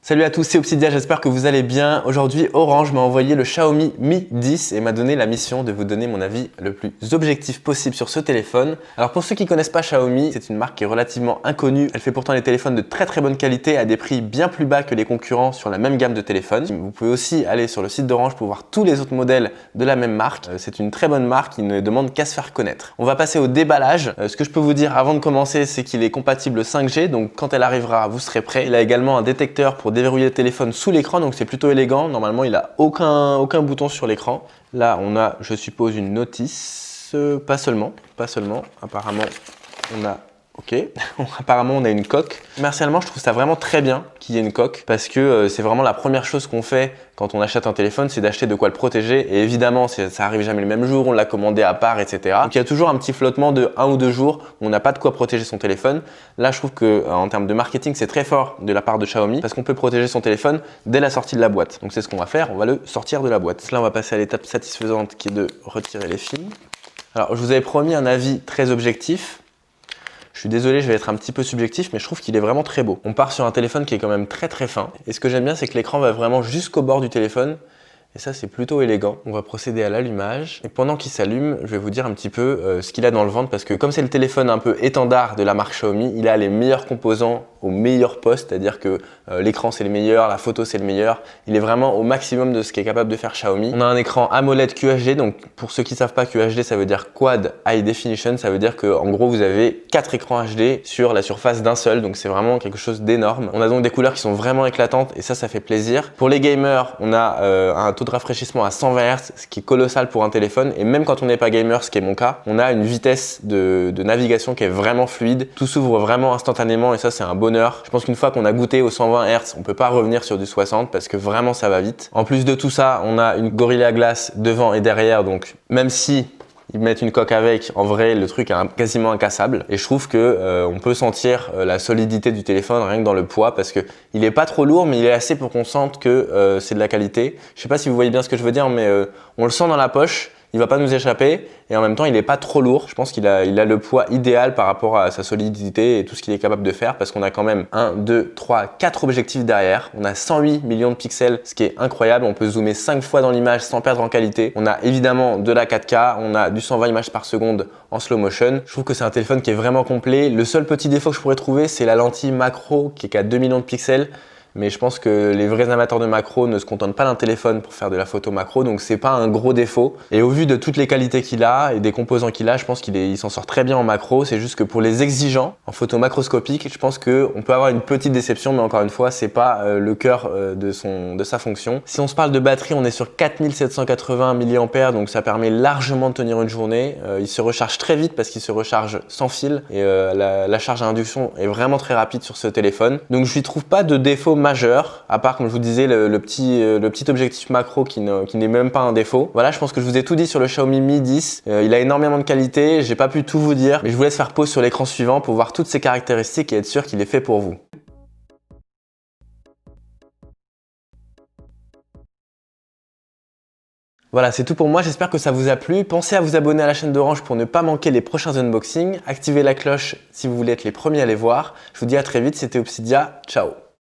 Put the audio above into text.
Salut à tous, c'est Obsidia, j'espère que vous allez bien. Aujourd'hui, Orange m'a envoyé le Xiaomi Mi 10 et m'a donné la mission de vous donner mon avis le plus objectif possible sur ce téléphone. Alors pour ceux qui ne connaissent pas Xiaomi, c'est une marque qui est relativement inconnue. Elle fait pourtant des téléphones de très bonne qualité à des prix bien plus bas que les concurrents sur la même gamme de téléphones. Vous pouvez aussi aller sur le site d'Orange pour voir tous les autres modèles de la même marque. C'est une très bonne marque qui ne demande qu'à se faire connaître. On va passer au déballage. Ce que je peux vous dire avant de commencer, c'est qu'il est compatible 5G, donc quand elle arrivera, vous serez prêts. Il a également un détecteur pour déverrouiller le téléphone sous l'écran, donc c'est plutôt élégant. Normalement, il a aucun bouton sur l'écran. Là, on a, je suppose, une notice. Pas seulement. Apparemment, on a... Ok, apparemment on a une coque. Commercialement, je trouve ça vraiment très bien qu'il y ait une coque parce que c'est vraiment la première chose qu'on fait quand on achète un téléphone, c'est d'acheter de quoi le protéger. Et évidemment, ça arrive jamais le même jour, on l'a commandé à part, etc. Donc il y a toujours un petit flottement de 1 ou 2 jours où on n'a pas de quoi protéger son téléphone. Là, je trouve que en termes de marketing, c'est très fort de la part de Xiaomi parce qu'on peut protéger son téléphone dès la sortie de la boîte. Donc c'est ce qu'on va faire, on va le sortir de la boîte. Là, on va passer à l'étape satisfaisante qui est de retirer les fils. Alors, je vous avais promis un avis très objectif. Je suis désolé, je vais être un petit peu subjectif, mais je trouve qu'il est vraiment très beau. On part sur un téléphone qui est quand même très fin. Et ce que j'aime bien, c'est que l'écran va vraiment jusqu'au bord du téléphone. Et ça, c'est plutôt élégant. On va procéder à l'allumage. Et pendant qu'il s'allume, je vais vous dire un petit peu ce qu'il a dans le ventre. Parce que comme c'est le téléphone un peu étendard de la marque Xiaomi, il a les meilleurs composants au meilleur poste. C'est-à-dire que l'écran, c'est le meilleur, la photo, c'est le meilleur. Il est vraiment au maximum de ce qu'est capable de faire Xiaomi. On a un écran AMOLED QHD. Donc pour ceux qui ne savent pas, QHD, ça veut dire Quad High Definition. Ça veut dire qu'en gros, vous avez 4 écrans HD sur la surface d'un seul. Donc c'est vraiment quelque chose d'énorme. On a donc des couleurs qui sont vraiment éclatantes et ça fait plaisir. Pour les gamers, on a un taux de rafraîchissement à 120 Hz, ce qui est colossal pour un téléphone. Et même quand on n'est pas gamer, ce qui est mon cas, on a une vitesse de navigation qui est vraiment fluide. Tout s'ouvre vraiment instantanément et ça, c'est un bonheur. Je pense qu'une fois qu'on a goûté aux 120 Hz, on peut pas revenir sur du 60 parce que vraiment, ça va vite. En plus de tout ça, on a une Gorilla Glass devant et derrière. Donc, même si ils mettent une coque avec, en vrai le truc est quasiment incassable et je trouve que on peut sentir la solidité du téléphone rien que dans le poids parce que il est pas trop lourd mais il est assez pour qu'on sente que c'est de la qualité. Je sais pas si vous voyez bien ce que je veux dire mais on le sent dans la poche, il va pas nous échapper et en même temps il est pas trop lourd. Je pense qu'il a le poids idéal par rapport à sa solidité et tout ce qu'il est capable de faire parce qu'on a quand même 1, 2, 3, 4 objectifs derrière. On a 108 millions de pixels, ce qui est incroyable. On peut zoomer 5 fois dans l'image sans perdre en qualité. On a évidemment de la 4K, on a du 120 images par seconde en slow motion. Je trouve que c'est un téléphone qui est vraiment complet. Le seul petit défaut que je pourrais trouver, c'est la lentille macro qui est qu'à 2 millions de pixels. Mais je pense que les vrais amateurs de macro ne se contentent pas d'un téléphone pour faire de la photo macro, donc c'est pas un gros défaut. Et au vu de toutes les qualités qu'il a et des composants qu'il a, je pense qu'il s'en sort très bien en macro. C'est juste que pour les exigeants en photo macroscopique, je pense qu'on peut avoir une petite déception, mais encore une fois, c'est pas le cœur de sa fonction. Si on se parle de batterie, on est sur 4780 mAh, donc ça permet largement de tenir une journée. Il se recharge très vite parce qu'il se recharge sans fil et la charge à induction est vraiment très rapide sur ce téléphone. Donc je lui trouve pas de défaut majeur, à part comme je vous disais le petit objectif macro qui n'est même pas un défaut. Voilà, je pense que je vous ai tout dit sur le Xiaomi Mi 10. Il a énormément de qualité, j'ai pas pu tout vous dire, mais je vous laisse faire pause sur l'écran suivant pour voir toutes ses caractéristiques et être sûr qu'il est fait pour vous. Voilà, c'est tout pour moi, j'espère que ça vous a plu. Pensez à vous abonner à la chaîne d'Orange pour ne pas manquer les prochains unboxings. Activez la cloche si vous voulez être les premiers à les voir. Je vous dis à très vite, c'était Obsidia, ciao.